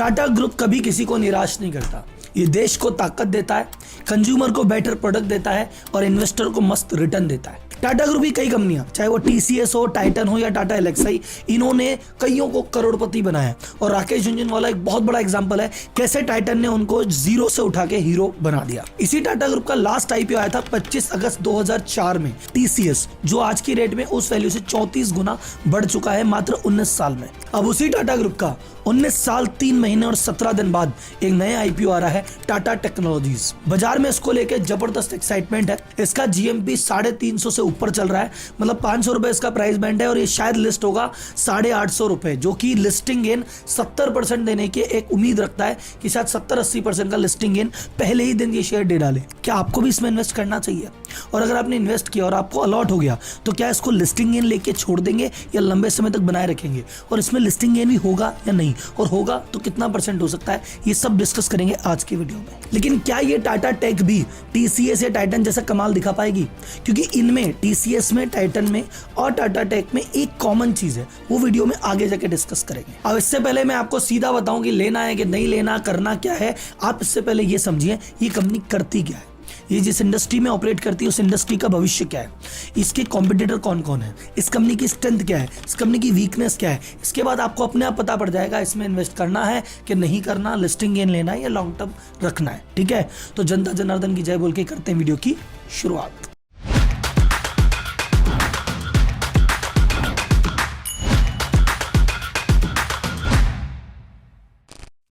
Tata group कभी किसी को निराश नहीं करता। ये देश को ताकत देता है, कंज्यूमर को बेटर प्रोडक्ट देता है और इन्वेस्टर को मस्त रिटर्न देता है। टाटा ग्रुप की कई कंपनियां, चाहे वो टीसीएस हो, टाइटन हो या टाटा एलेक्साई, इन्होंने कईयों को करोड़पति बनाया। और राकेश झुनझुनवाला एक बहुत बड़ा एग्जांपल है कैसे टाइटन ने उनको जीरो से उठा के हीरो बना दिया। इसी टाटा ग्रुप का लास्ट आईपीओ आया था 25 अगस्त 2004 में। टीसीएस जो आज की रेट में उस वैल्यू से 34 गुना बढ़ चुका है मात्र 19 साल में। अब उसी टाटा ग्रुप का 19 साल 3 महीने और 17 दिन बाद एक नया आईपीओ आ रहा है, टाटा टेक्नोलॉजीज। बाजार में इसको लेके जबरदस्त एक्साइटमेंट है। इसका जीएमपी 350 से ऊपर चल रहा है, मतलब 500 रुपए इसका प्राइस बैंड है और ये शायद लिस्ट होगा 850 रुपए, जो कि लिस्टिंग गेन 70% देने की एक उम्मीद रखता है कि शायद 70-80% का लिस्टिंग गेन पहले ही दिन ये शेयर दे डाले। क्या आपको भी इसमें इन्वेस्ट करना चाहिए? और अगर आपने इन्वेस्ट किया और आपको अलॉट हो गया तो क्या इसको लिस्टिंग गेन लेके छोड़ देंगे या लंबे समय तक बनाए रखेंगे? और इसमें लिस्टिंग गेन भी होगा या नहीं, और होगा तो कितना % हो सकता है, ये सब डिस्कस करेंगे आज की वीडियो में। लेकिन क्या ये टाटा टेक भी टीसीएस या टाइटन जैसा कमाल दिखा पाएगी? क्योंकि इनमें टीसीएस में, टाइटन में और टाटा टेक में एक कॉमन चीज है, वो वीडियो में आगे जाके डिस्कस करेंगे। अब इससे पहले मैं आपको सीधा बताऊं कि लेना है कि नहीं लेना, करना क्या है, आप इससे पहले ये समझिए ये कंपनी करती क्या है, ये जिस इंडस्ट्री में ऑपरेट करती है उस इंडस्ट्री का भविष्य क्या है, इसके कॉम्पिटिटर कौन कौन है, इस कंपनी की स्ट्रेंथ क्या है, इस कंपनी की वीकनेस क्या है। इसके बाद आपको अपने आप पता पड़ जाएगा इसमें इन्वेस्ट करना है कि नहीं करना, लिस्टिंग गेन लेना है या लॉन्ग टर्म रखना है। ठीक है, तो जनता जनार्दन की जय बोल के करते हैं वीडियो की शुरुआत।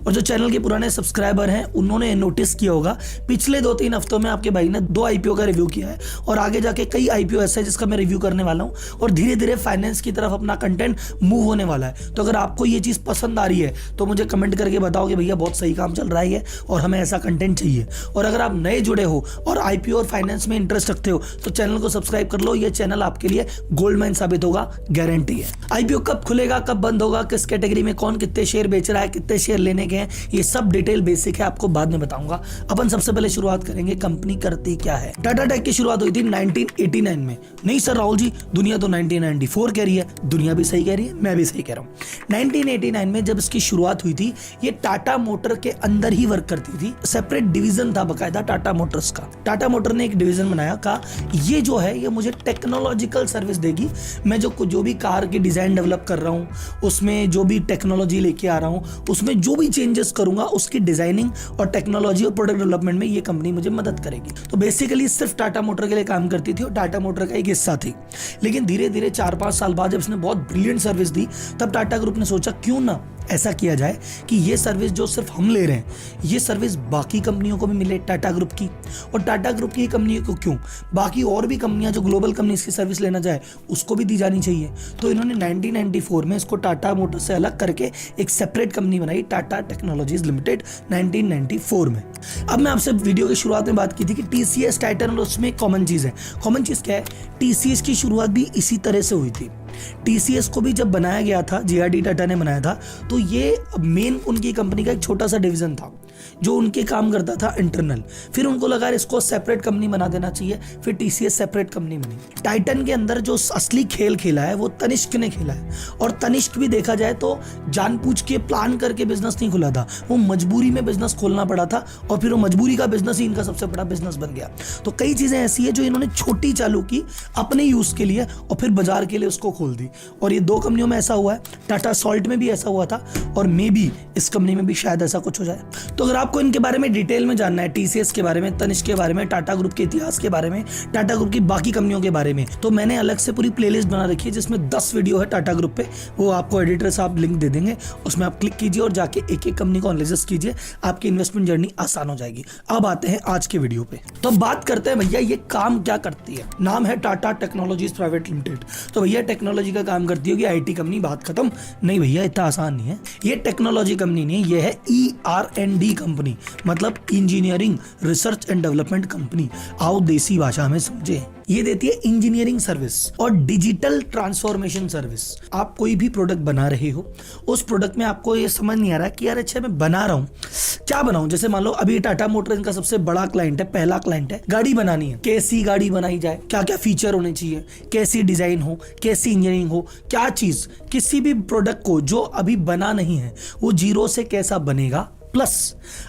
और जो चैनल के पुराने सब्सक्राइबर हैं उन्होंने नोटिस किया होगा पिछले 2-3 हफ्तों में आपके भाई ने 2 आईपीओ का रिव्यू किया है और आगे जाके कई आईपीओ ऐसे है जिसका मैं रिव्यू करने वाला हूं और धीरे धीरे फाइनेंस की तरफ अपना कंटेंट मूव होने वाला है। तो अगर आपको ये चीज पसंद आ रही है तो मुझे कमेंट करके बताओ कि भैया बहुत सही काम चल रहा है और हमें ऐसा कंटेंट चाहिए। और अगर आप नए जुड़े हो और आईपीओ और फाइनेंस में इंटरेस्ट रखते हो तो चैनल को सब्सक्राइब कर लो, ये चैनल आपके लिए गोल्ड माइन साबित होगा, गारंटी है। आईपीओ कब खुलेगा, कब बंद होगा, किस कैटेगरी में कौन कितने शेयर बेच रहा है, कितने शेयर लेने के हैं, ये सब डिटेल बेसिक है, आपको बाद में बताऊंगा। अपन सबसे पहले शुरुआत करेंगे कंपनी करती क्या है। टाटा टेक की शुरुआत हुई थी 1989 में। नहीं सर राहुल जी, दुनिया तो 1994 कह रही है। दुनिया भी सही कह रही है, मैं भी सही कह रहा हूं। 1989 में जब इसकी शुरुआत हुई थी ये टाटा मोटर के अंदर ही वर्क करती थी, सेपरेट डिवीजन था बकायदा टाटा मोटर्स का। टाटा मोटर ने एक डिवीजन बनाया, कहा ये जो है ये मुझे टेक्नोलॉजिकल सर्विस देगी। मैं जो भी कार की डिजाइन डेवलप कर रहा हूं, उसमें जो भी टेक्नोलॉजी लेके आ रहा हूं, उसमें जो भी चेंजेस करूंगा उसकी डिजाइनिंग और टेक्नोलॉजी और प्रोडक्ट डेवलपमेंट में ये कंपनी मुझे मदद करेगी। तो बेसिकली सिर्फ टाटा मोटर के लिए काम करती थी और टाटा मोटर का एक हिस्सा थी। लेकिन धीरे धीरे 4-5 साल बाद जब इसने बहुत ब्रिलियंट सर्विस दी तब टाटा ग्रुप ने सोचा क्यों ना ऐसा किया जाए कि ये सर्विस जो सिर्फ हम ले रहे हैं ये सर्विस बाकी कंपनियों को भी मिले, टाटा ग्रुप की। और टाटा ग्रुप की कंपनियों को क्यों, बाकी और भी कंपनियां जो ग्लोबल कंपनीज की सर्विस लेना चाहे उसको भी दी जानी चाहिए। तो इन्होंने 1994 में इसको टाटा मोटर से अलग करके एक सेपरेट कंपनी बनाई, टाटा टेक्नोलॉजीज लिमिटेड, 1994 में। अब मैं आपसे वीडियो की शुरुआत में बात की थी कि टीसीएस, टाइटन और उसमें कॉमन चीज है। कॉमन चीज क्या है? टीसीएस की शुरुआत भी इसी तरह से हुई थी। टीसीएस को भी जब बनाया गया था, जेआरडी टाटा ने बनाया था, तो ये मेन उनकी कंपनी का एक छोटा सा डिवीजन था जो उनके काम करता था इंटरनल। फिर उनको लगा इसको सेपरेट कंपनी बना देना चाहिए, फिर टीसीएस सेपरेट कंपनी बनी। टाइटन के अंदर जो असली खेल खेला है वो तनिष्क ने खेला है। और तनिष्क भी देखा जाए तो जानबूझ के प्लान करके बिजनेस नहीं खुला था, वो मजबूरी में बिजनेस खोलना पड़ा था और फिर वो मजबूरी का बिजनेस ही इनका सबसे बड़ा बिजनेस बन गया। तो कई चीजें ऐसी है जो इन्होंने छोटी चालू की अपने यूज के लिए और फिर बाजार के लिए उसको खोल दी। और ये 2 कंपनियों में ऐसा हुआ है, टाटा सॉल्ट में भी ऐसा हुआ था और मे बी इस कंपनी में भी शायद ऐसा कुछ हो जाए। तो अगर आपको इनके बारे में डिटेल में जानना है, टीसीएस के बारे में, तनिष्क के बारे में, टाटा ग्रुप के इतिहास के बारे में, टाटा ग्रुप की बाकी कंपनियों के बारे में, तो मैंने अलग से पूरी प्लेलिस्ट बना रखी है जिसमें 10 वीडियो है टाटा ग्रुप पे। वो आपको एडिटर साहब लिंक दे देंगे, उसमें आप क्लिक कीजिए और जाके एक एक कंपनी को एनालिसिस कीजिए, आपकी इन्वेस्टमेंट जर्नी आसान हो जाएगी। अब आते हैं आज के वीडियो पे। तो बात करते हैं भैया ये काम क्या करती है। नाम है टाटा टेक्नोलॉजीज प्राइवेट लिमिटेड। तो भैया टेक्नोलॉजी का काम करती होगी, आईटी कंपनी, बात खत्म। नहीं भैया इतना आसान नहीं है, ये टेक्नोलॉजी कंपनी नहीं, ये है ER&D कंपनी, मतलब engineering research and development company. आओ देसी भाषा में समझे। ये देती है इंजीनियरिंग सर्विस और डिजिटल ट्रांसफॉर्मेशन सर्विस। आप कोई भी प्रोडक्ट बना रहे हो, उस प्रोडक्ट में आपको ये समझ नहीं आ रहा कि यार अच्छा मैं बना रहा हूँ, क्या बनाऊं। जैसे मान लो अभी टाटा मोटर इनका सबसे बड़ा क्लाइंट है, पहला क्लाइंट है। गाड़ी बनानी है, कैसी गाड़ी बनाई जाए, क्या क्या फीचर होने चाहिए, कैसी डिजाइन हो, कैसी इंजीनियरिंग हो, क्या चीज किसी भी प्रोडक्ट को जो अभी बना नहीं है वो जीरो से कैसा बनेगा, प्लस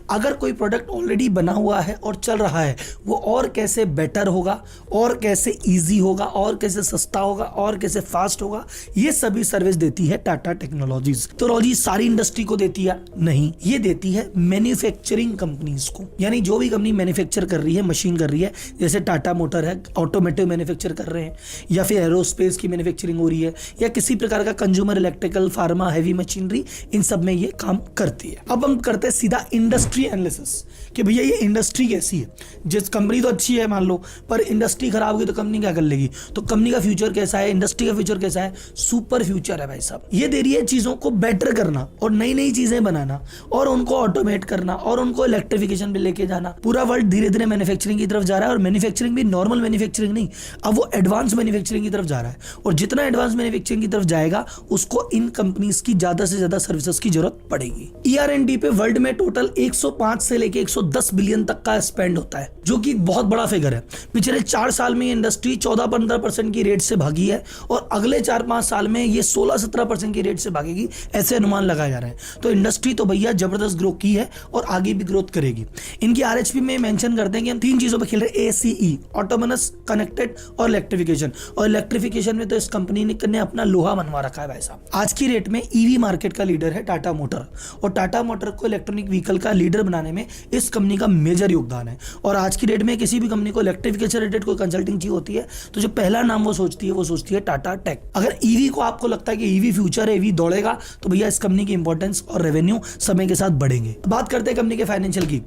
अगर कोई प्रोडक्ट ऑलरेडी बना हुआ है और चल रहा है वो और कैसे बेटर होगा, और कैसे इजी होगा, और कैसे सस्ता होगा, और कैसे फास्ट होगा, ये सभी सर्विस देती है टाटा टेक्नोलॉजीज। तो टेक्नोलॉजी सारी इंडस्ट्री को देती है नहीं, ये देती है मैन्युफैक्चरिंग कंपनीज को। यानी जो भी कंपनी मैन्युफैक्चर कर रही है, मशीन कर रही है, जैसे टाटा मोटर है ऑटोमेटिव मैन्युफैक्चर कर रहे हैं, या फिर एरोस्पेस की मैन्युफैक्चरिंग हो रही है, या किसी प्रकार का consumer electrical, pharma, heavy machinery, इन सब में ये काम करती है। अब हम करते हैं सीधा इंडस्ट्री एनालिसिस कि भैया ये इंडस्ट्री कैसी है। जिस कंपनी तो अच्छी है मान लो, पर इंडस्ट्री खराब होगी तो कंपनी क्या कर लेगी। तो कंपनी का फ्यूचर कैसा है, इंडस्ट्री का फ्यूचर कैसा है, सुपर फ्यूचर है भाई साहब। ये दे रही है चीजों को बेटर करना और नई नई चीजें बनाना और उनको ऑटोमेट करना और उनको इलेक्ट्रिफिकेशन पे लेके जाना। पूरा वर्ल्ड धीरे धीरे मैन्युफैक्चरिंग की तरफ जा रहा है, और मैन्युफैक्चरिंग भी नॉर्मल मैन्युफैक्चरिंग नहीं, अब वो एडवांस मैन्युफैक्चरिंग की तरफ जा रहा है। और जितना एडवांस मैन्युफैक्चरिंग की तरफ जाएगा उसको इन कंपनीज की ज्यादा से ज्यादा सर्विसेज की जरूरत पड़ेगी। ER&D पे वर्ल्ड में टोटल 105 से लेके 110 बिलियन तक का स्पेंड होता है, जो कि बहुत बड़ा फिगर है। पिछले 4 साल में ये इंडस्ट्री 14-15% की रेट से भागी है, और अगले 4-5 साल में ये 16-17% की रेट से भागेगी, ऐसे अनुमान लगाए जा रहे हैं। तो इंडस्ट्री तो भैया जबरदस्त ग्रो की है और आगे भी ग्रोथ करेगी। इनकी RHP में मेंशन करते हैं कि हम 3 चीजों पर खेल रहे हैं, ACE, ऑटोनोमस, कनेक्टेड और इलेक्ट्रिफिकेशन। और इलेक्ट्रिफिकेशन में तो इस कंपनी ने अपना लोहा मनवा रखा है भाई साहब। आज की रेट में EV मार्केट का लीडर है टाटा मोटर, और टाटा मोटर को इलेक्ट्रॉनिक व्हीकल का लीडर बनाने में इस कंपनी का मेजर योगदान है। और आज की डेट में किसी भी कंपनी को इलेक्ट्रिफिकेशन रिलेटेड कोई कंसल्टिंग चाहिए होती है तो जो पहला नाम वो सोचती है टाटा टेक। अगर ईवी को आपको लगता है कि ईवी फ्यूचर है, ईवी दौड़ेगा, तो भैया इस कंपनी की इंपॉर्टेंस और रेवेन्यू समय के साथ बढ़ेंगे। बात करते हैं कंपनी के फाइनेंशियल की,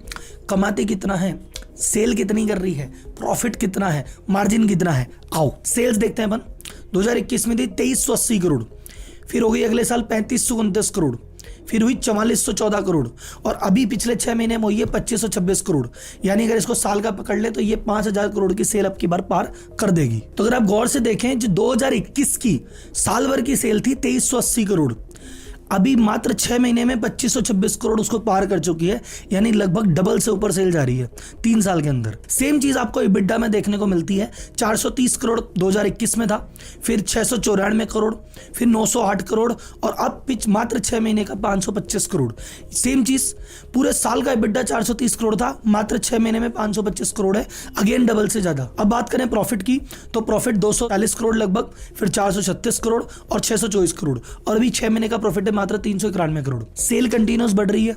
कमाते कितना है, सेल कितनी कर रही है, प्रॉफिट कितना है, मार्जिन कितना है। आओ सेल्स देखते हैं अपन। 2021 में थी 2380 करोड़, फिर हो गई अगले साल 3529 करोड़, फिर हुई 4414 करोड़, और अभी पिछले 6 महीने में हुई है 2526 करोड़। यानी अगर इसको साल का पकड़ ले तो ये 5000 करोड़ की सेल अब की बार पार कर देगी। तो अगर आप गौर से देखें, जो 2021 की साल भर की सेल थी 2380 करोड़, अभी मात्र 6 महीने में 2526 करोड़ उसको पार कर चुकी है। यानी लगभग डबल से ऊपर सेल जा रही है 3 साल के अंदर। सेम चीज आपको EBITDA में देखने को मिलती है। 430 करोड़ 2021 में था, फिर 694 करोड़, फिर 908 करोड़, और अब मात्र 6 महीने का 525 करोड़। सेम चीज पूरे साल का EBITDA 430 करोड़ था, मात्र 6 महीने में 525 करोड़ है, अगेन डबल से ज्यादा। अब बात करें प्रॉफिट की, तो प्रॉफिट 240 करोड़ लगभग, फिर 436 करोड़ और 624 करोड़, और अभी 6 महीने का प्रॉफिट मात्र 391 करोड़। सेल कंटिन्यूस बढ़ रही है,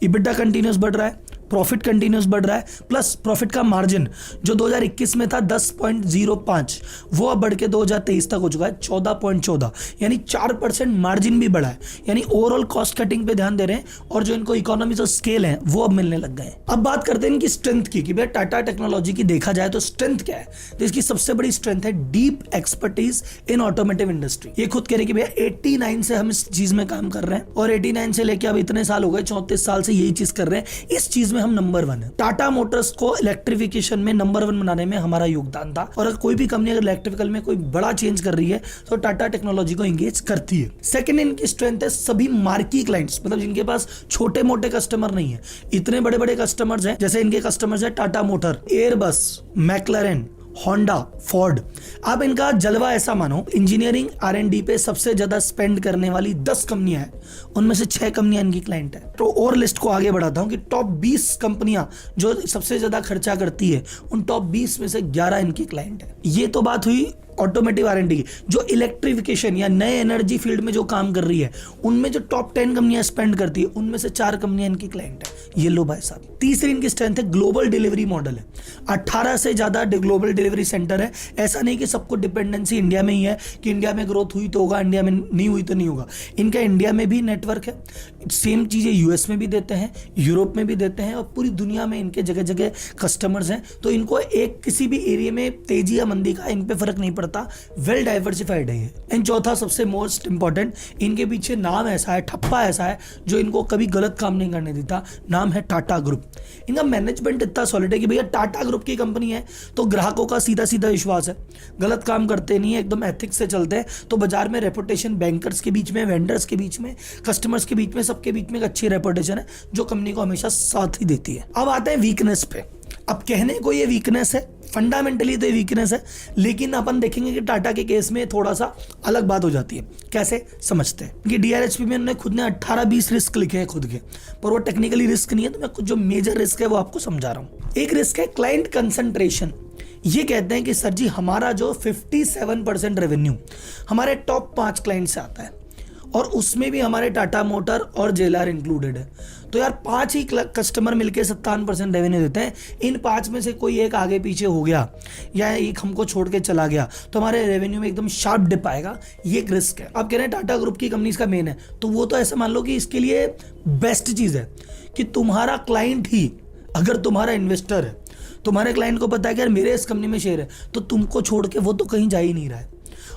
EBITDA कंटिन्यूस बढ़ रहा है, प्रॉफिट कंटिन्यूस बढ़ रहा है, प्लस प्रॉफिट का मार्जिन जो 2021 में था 10.05, वो अब बढ़ के 2023 तक हो चुका है 14.14, यानी 4% मार्जिन भी बढ़ा है। यानी ओवरऑल कॉस्ट कटिंग पे ध्यान दे रहे हैं, और जो इनको इकोनॉमीज ऑफ स्केल है वो अब मिलने लग गए। अब बात करते हैं इनकी स्ट्रेंथ की, कि भाई टाटा टेक्नोलॉजी की देखा जाए तो स्ट्रेंथ क्या है। तो इसकी सबसे बड़ी स्ट्रेंथ है deep expertise in automotive industry. ये खुद कह रहे कि भैया 89 से हम इस चीज में काम कर रहे हैं, और 89 से लेके अब इतने साल हो गए, 34 साल से यही चीज कर रहे हैं, इस चीज हम नंबर 1 है। टाटा मोटर्स को इलेक्ट्रिफिकेशन में नंबर 1 बनाने में हमारा योगदान था, और अगर कोई भी कंपनी अगर इलेक्ट्रिकल में कोई बड़ा चेंज कर रही है तो टाटा टेक्नोलॉजी को एंगेज करती है। सेकंड इनकी स्ट्रेंथ है सभी मार्की क्लाइंट्स, मतलब जिनके पास छोटे मोटे कस्टमर नहीं है, इतने बड़े बड़े कस्टमर्स हैं। जैसे इनके कस्टमर्स है Tata motor, Airbus, McLaren, Honda, Ford. आप इनका जलवा ऐसा मानो, इंजीनियरिंग R&D पे सबसे ज्यादा स्पेंड करने वाली 10 कंपनियां हैं, उनमें से 6 कंपनियां इनकी क्लाइंट है। तो और लिस्ट को आगे बढ़ाता हूं कि टॉप 20 कंपनियां जो सबसे ज्यादा खर्चा करती है, उन टॉप 20 में से 11 इनकी क्लाइंट है। ये तो बात हुई ऑटोमेटिव R&D की। जो इलेक्ट्रिफिकेशन या नए एनर्जी फील्ड में जो काम कर रही है, उनमें जो टॉप 10 कंपनियां स्पेंड करती है, उनमें से 4 कंपनियां इनकी क्लाइंट है। ये लो भाई साहब। तीसरी इनकी स्ट्रेंथ है ग्लोबल डिलीवरी मॉडल है। 18 से ज्यादा ग्लोबल डिलीवरी सेंटर है। ऐसा नहीं कि सबको डिपेंडेंसी इंडिया में ही है, कि इंडिया में ग्रोथ हुई तो होगा, इंडिया में नहीं हुई तो नहीं होगा। इनका इंडिया में भी नेटवर्क है, सेम चीजें US में भी देते हैं, यूरोप में भी देते हैं, और पूरी दुनिया में इनके जगह जगह कस्टमर्स हैं। तो इनको एक किसी भी एरिया में तेजी या मंदी का इन पे फर्क नहीं पड़ता। करता, वेल डाइवर्सिफाइड है ये। एंड चौथा सबसे मोस्ट इंपॉर्टेंट, इनके पीछे नाम ऐसा है, ठप्पा ऐसा है जो इनको कभी गलत काम नहीं करने देता, नाम है टाटा ग्रुप। इनका मैनेजमेंट इतना सॉलिड है कि भैया टाटा ग्रुप की कंपनी है तो ग्राहकों का सीधा सीधा विश्वास है, गलत काम करते नहीं है, एकदम एथिक्स से चलते हैं। तो बाजार में रेपुटेशन बैंकर्स के बीच में, वेंडर्स के बीच में, कस्टमर्स के बीच में, सबके बीच में एक अच्छी रेपुटेशन है जो कंपनी को हमेशा साथ ही देती है। अब आते हैं वीकनेस पे। अब कहने को ये वीकनेस है, फंडामेंटली तो ये वीकनेस है, लेकिन अपन देखेंगे कि टाटा के केस में थोड़ा सा अलग बात हो जाती है। कैसे समझते हैं कि डीआरएचपी में उन्होंने खुद ने 18-20 रिस्क लिखे हैं खुद के, पर वो टेक्निकली रिस्क नहीं है, तो मैं कुछ जो मेजर रिस्क है वो आपको समझा रहा हूँ। एक रिस्क है क्लाइंट कंसंट्रेशन। ये कहते हैं कि सर जी हमारा जो 57% रेवेन्यू हमारे टॉप 5 क्लाइंट से आता है और उसमें भी हमारे टाटा मोटर और जेएलआर इंक्लूडेड है, तो यार 5 ही कस्टमर मिलके 57% रेवेन्यू देते हैं। इन 5 में से कोई एक आगे पीछे हो गया या एक हमको छोड़ के चला गया तो हमारे रेवेन्यू में एकदम शार्प डिप आएगा। ये एक रिस्क है। आप कह रहे हैं टाटा ग्रुप की कंपनीज का मेन है, तो वो तो ऐसा मान लो कि इसके लिए बेस्ट चीज़ है कि तुम्हारा क्लाइंट ही अगर तुम्हारा इन्वेस्टर है, तुम्हारे क्लाइंट को पता है कि यार मेरे इस कंपनी में शेयर है, तो तुमको छोड़ के वो तो कहीं जा ही नहीं रहा है।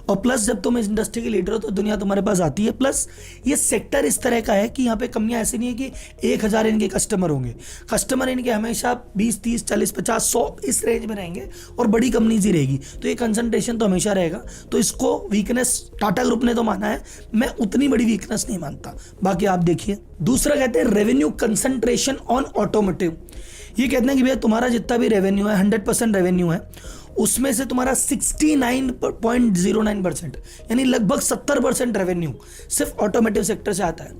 और प्लस जब तुम इस इंडस्ट्री के लीडर हो तो दुनिया तुम्हारे पास आती है। प्लस ये सेक्टर इस तरह का है कि यहाँ पे कंपनियां ऐसी नहीं है कि 1000 इनके कस्टमर होंगे, कस्टमर इनके हमेशा 20, 30, 40, 50, 100 इस रेंज में रहेंगे और बड़ी कंपनीज ही रहेगी, तो ये कंसंट्रेशन तो हमेशा रहेगा। तो इसको वीकनेस टाटा ग्रुप ने तो माना है, मैं उतनी बड़ी वीकनेस नहीं मानता, बाकी आप देखिए। दूसरा कहते हैं रेवेन्यू कंसंट्रेशन ऑन ऑटोमोटिव। ये कहते हैं कि भैया तुम्हारा जितना भी रेवेन्यू है, 100% रेवेन्यू है, उसमें से तुम्हारा 69.09% यानी लगभग 70% रेवेन्यू सिर्फ ऑटोमोटिव सेक्टर से आता है।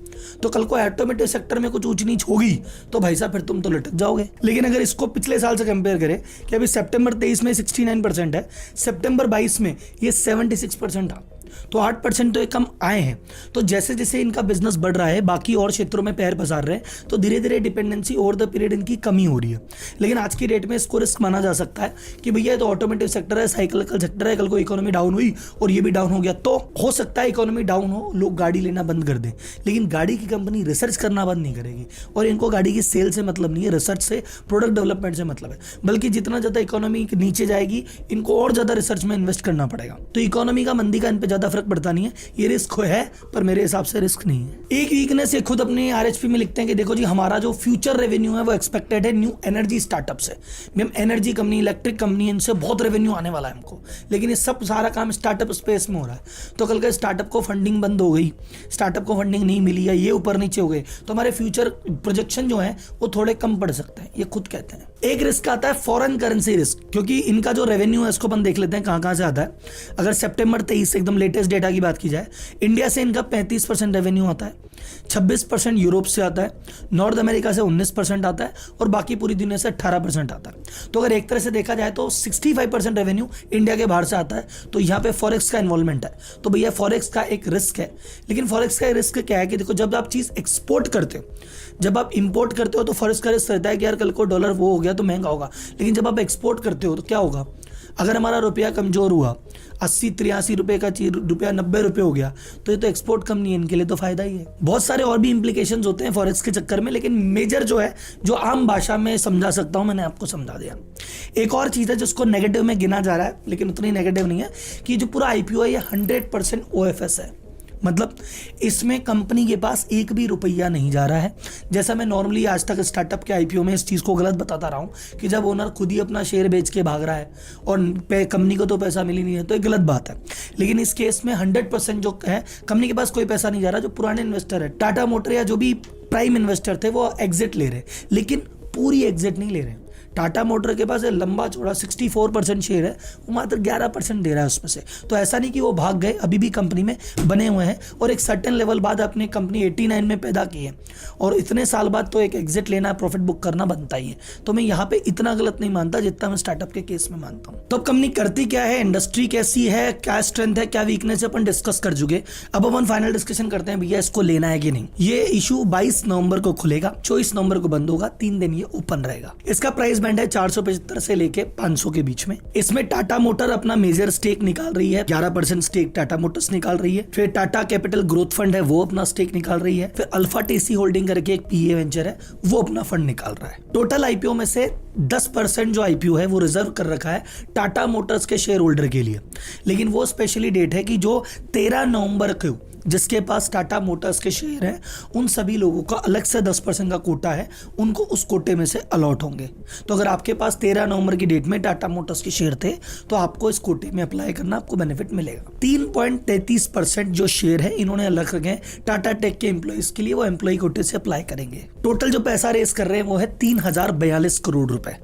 तो कल को ऑटोमोटिव सेक्टर में कुछ ऊंच नीच होगी तो भाई साहब फिर तुम तो लटक जाओगे। लेकिन अगर इसको पिछले साल से कंपेयर करें कि अभी सितंबर 23 में 69% है, सितंबर 22 में ये 76% था, तो 8% तो ये कम आए हैं। तो जैसे जैसे इनका बिजनेस बढ़ रहा है, बाकी और क्षेत्रों में पैर पसार रहे हैं, तो धीरे धीरे डिपेंडेंसी ओवर द पीरियड इनकी कमी हो रही है। लेकिन आज की डेट में इसको रिस्क माना जा सकता है कि भैया तो ऑटोमोटिव सेक्टर है, साइकिलिकल सेक्टर है, कल को इकोनॉमी डाउन हुई और ये भी डाउन हो गया तो हो सकता है इकोनॉमी डाउन हो, लोग गाड़ी लेना बंद कर दें, लेकिन गाड़ी की कंपनी रिसर्च करना बंद नहीं करेगी। और इनको गाड़ी की सेल से मतलब नहीं है, रिसर्च से, प्रोडक्ट डेवलपमेंट से मतलब है। बल्कि जितना ज़्यादा इकोनॉमी नीचे जाएगी, इनको और ज़्यादा रिसर्च में इन्वेस्ट करना पड़ेगा। तो इकोनॉमी का, मंदी का इन पर ज़्यादा फर्क पड़ता नहीं है। ये रिस्क है पर मेरे हिसाब से रिस्क नहीं है। एक वीकनेस ये खुद अपने आरएचपी में लिखते हैं कि देखो जी हमारा जो फ्यूचर रेवेन्यू है वो एक्सपेक्टेड है न्यू एनर्जी स्टार्टअप से। हम एनर्जी कंपनी, इलेक्ट्रिक कंपनी, इनसे बहुत रेवेन्यू आने वाला है हमको, लेकिन ये सब सारा काम स्टार्टअप स्पेस में हो रहा है। तो कल का स्टार्टअप को फंडिंग बंद हो गई, स्टार्टअप को फंडिंग नहीं मिली या ये ऊपर नीचे हो गए, तो हमारे फ्यूचर प्रोजेक्शन जो है वो थोड़े कम पड़ सकते हैं, ये खुद कहते हैं। एक रिस्क आता है फॉरेन करेंसी रिस्क, क्योंकि इनका जो रेवेन्यू है इसको अपन देख लेते हैं कहाँ से आता है। अगर सितंबर 23 एकदम लेटेस्ट डेटा की बात की जाए, इंडिया से इनका 35% रेवेन्यू आता है, 26% यूरोप से आता है, नॉर्थ अमेरिका से 19% आता है और बाकी पूरी दुनिया से 18% आता है। तो अगर एक तरह से देखा जाए तो 65% रेवेन्यू इंडिया के बाहर से आता है। तो यहाँ पे फॉरेक्स का इन्वॉल्वमेंट है, तो भैया फॉरेक्स का एक रिस्क है। लेकिन फॉरेक्स का रिस्क क्या है कि देखो जब आप चीज़ एक्सपोर्ट करते हो, जब आप इंपोर्ट करते हो तो फॉरेक्स का रिस्क रहता है कि यार कल को डॉलर वो हो गया तो महंगा होगा। लेकिन जब आप एक्सपोर्ट करते हो तो क्या होगा, अगर हमारा रुपया कमजोर हुआ, 80-83 रुपये का चीज रुपया 90 रुपये हो गया, तो ये तो एक्सपोर्ट कंपनी है, इनके लिए तो फायदा ही है। बहुत सारे और भी इंप्लीकेशंस होते हैं फॉरेक्स के चक्कर में, लेकिन मेजर जो है, जो आम भाषा में समझा सकता हूं, मैंने आपको समझा दिया। एक और चीज़ है जिसको नेगेटिव में गिना जा रहा है, लेकिन उतनी नेगेटिव नहीं है, कि जो पूरा आईपीओ है ये 100% OFS है। मतलब इसमें कंपनी के पास एक भी रुपया नहीं जा रहा है। जैसा मैं नॉर्मली आज तक स्टार्टअप के आईपीओ में इस चीज़ को गलत बताता रहा हूँ कि जब ओनर खुद ही अपना शेयर बेच के भाग रहा है और कंपनी को तो पैसा मिल ही नहीं है, तो ये गलत बात है। लेकिन इस केस में 100% जो है, कंपनी के पास कोई पैसा नहीं जा रहा। जो पुराने इन्वेस्टर है, टाटा मोटर या जो भी प्राइम इन्वेस्टर थे, वो एग्जिट ले रहे, लेकिन पूरी एग्जिट नहीं ले रहे। टाटा मोटर के पास लंबा चौड़ा 64% शेयर है, वो मात्र 11% दे रहा है उसमें से। तो ऐसा नहीं कि वो भाग गए, अभी भी कंपनी में बने हुए हैं और एक सर्टेन लेवल बाद अपनी कंपनी 89 में पैदा की है और इतने साल बाद तो एक एग्जिट लेना, प्रॉफिट बुक करना बनता ही है। तो मैं यहाँ पे इतना गलत नहीं मानता जितना मैं स्टार्टअप के केस में मानता हूँ। तो अब कंपनी करती क्या है, इंडस्ट्री कैसी है, क्या स्ट्रेंथ है, क्या वीकनेस है, अपन डिस्कस कर चुके। अब अपन फाइनल डिस्कशन करते हैं भैया इसको लेना है कि नहीं। ये इशू 22 नवंबर को खुलेगा, 24 नवंबर को बंद होगा, 3 दिन ये ओपन रहेगा। इसका प्राइस बैंड है 475 से लेके 500 के बीच में। इसमें टाटा मोटर अपना मेजर स्टेक निकाल रही है, 11% स्टेक टाटा मोटर्स निकाल रही है। फिर टाटा कैपिटल ग्रोथ फंड है, वो अपना स्टेक निकाल रही है। फिर अल्फा टीसी होल्डिंग करके एक पीए वेंचर है, वो अपना फंड निकाल रहा है। टोटल आईपीओ में से 10% जो आईपीओ है वो रिजर्व कर रखा है टाटा मोटर्स के शेयर होल्डर के लिए। लेकिन वो स्पेशली डेट है कि जो 13 नवंबर को जिसके पास टाटा मोटर्स के शेयर हैं, उन सभी लोगों का अलग से 10% का कोटा है, उनको उस कोटे में से अलॉट होंगे। तो अगर आपके पास 13 नवंबर की डेट में टाटा मोटर्स के शेयर थे तो आपको इस कोटे में अप्लाई करना, आपको बेनिफिट मिलेगा। 3.33% जो शेयर है इन्होंने अलग रखे हैं टाटा टेक के एम्प्लॉइज के लिए, वो एम्प्लॉय कोटे से अप्लाई करेंगे। टोटल जो पैसा रेस कर रहे हैं वो है 3042 करोड़ रुपए।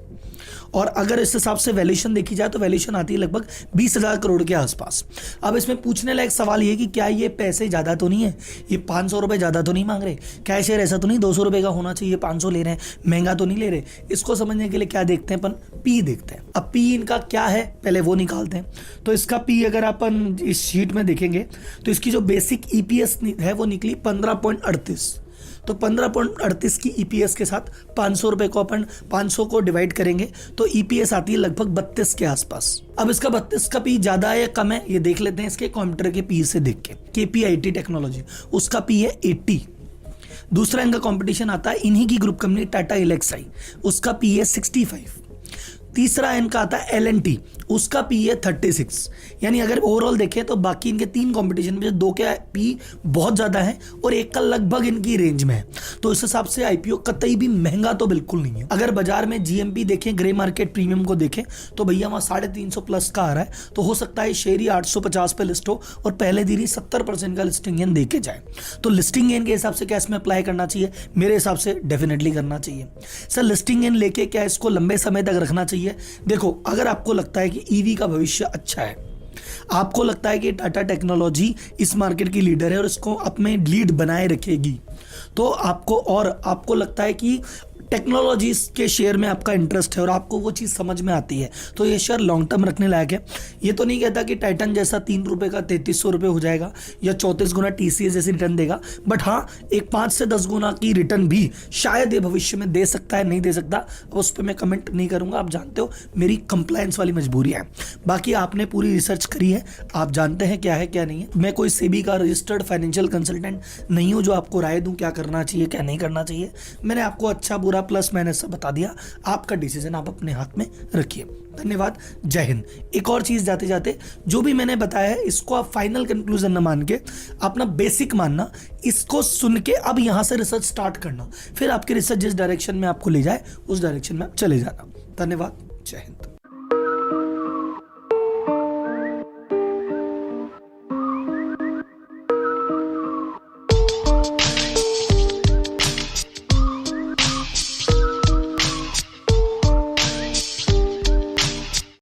और अगर इस हिसाब से वैल्यूएशन देखी जाए तो वैल्यूएशन आती है लगभग 20,000 करोड़ के आसपास। अब इसमें पूछने लायक सवाल ये कि क्या ये पैसे ज़्यादा तो नहीं है, ये 500 रुपये ज़्यादा तो नहीं मांग रहे, क्या शेयर ऐसा तो नहीं 200 रुपये का होना चाहिए, 500 ले रहे हैं, महंगा तो नहीं ले रहे। इसको समझने के लिए क्या देखते हैं अपन, पी देखते हैं। अब पी इनका क्या है पहले वो निकालते हैं। तो इसका पी अगर अपन इस शीट में देखेंगे तो इसकी जो बेसिक ईपीएस है वो निकली 15.38। तो 15.38 की ईपीएस के साथ 500 रुपए को अपन 500 को डिवाइड करेंगे तो ईपीएस आती है लगभग 32 के आसपास। अब इसका 32 का पी ज्यादा है या कम है ये देख लेते हैं इसके कंप्यूटर के पी से देख के। केपीआईटी टेक्नोलॉजी उसका पी है 80। दूसरा इनका कंपटीशन आता है इन्हीं की ग्रुप कंपनी टाटा एलेक्साई, उसका पी है 65। तीसरा इनका आता है एलएनटी, उसका पी है 36। यानी अगर ओवरऑल देखें तो बाकी इनके 3 कंपटीशन में 2 के पी बहुत ज़्यादा है और एक का लगभग इनकी रेंज में है। तो इस हिसाब से आईपीओ कतई भी महंगा तो बिल्कुल नहीं है। अगर बाजार में जीएमपी देखें, ग्रे मार्केट प्रीमियम को देखें तो भैया वहाँ 350 प्लस का आ रहा है। तो हो सकता है शेयर ही 850 पे लिस्ट हो और पहले दिन ही 70% का लिस्टिंग गेन देके जाए। तो लिस्टिंग गेन के हिसाब से क्या इसमें अप्लाई करना चाहिए? मेरे हिसाब से डेफिनेटली करना चाहिए। सर लिस्टिंग गेन लेके क्या इसको लंबे समय तक रखना चाहिए? देखो, अगर आपको लगता है कि ईवी का भविष्य अच्छा है, आपको लगता है कि टाटा टेक्नोलॉजी इस मार्केट की लीडर है और इसको अपने लीड बनाए रखेगी, तो आपको लगता है कि टेक्नोलॉजी के शेयर में आपका इंटरेस्ट है और आपको वो चीज़ समझ में आती है, तो ये शेयर लॉन्ग टर्म रखने लायक है। ये तो नहीं कहता कि टाइटन जैसा 3 रुपये का 3300 रुपये हो जाएगा या 34 गुना टीसीएस जैसी रिटर्न देगा, बट हाँ एक 5 से 10 गुना की रिटर्न भी शायद ये भविष्य में दे सकता है, नहीं दे सकता अब उस पर मैं कमेंट नहीं करूँगा। आप जानते हो मेरी कंप्लायंस वाली मजबूरी है। बाकी आपने पूरी रिसर्च करी है, आप जानते हैं क्या है क्या नहीं है। मैं कोई सेबी का रजिस्टर्ड फाइनेंशियल कंसल्टेंट नहीं हूँ जो आपको राय दूँ क्या करना चाहिए क्या नहीं करना चाहिए। मैंने आपको अच्छा बुरा प्लस माइनस सब बता दिया, आपका डिसीजन आप अपने हाथ में रखिए। धन्यवाद, जय हिंद। एक और चीज जाते जाते, जो भी मैंने बताया है इसको आप फाइनल कंक्लूजन न मान के अपना बेसिक मानना, इसको सुन के अब यहां से रिसर्च स्टार्ट करना, फिर आपकी रिसर्च जिस डायरेक्शन में आपको ले जाए उस डायरेक्शन में आप चले जाना। धन्यवाद, जय हिंद।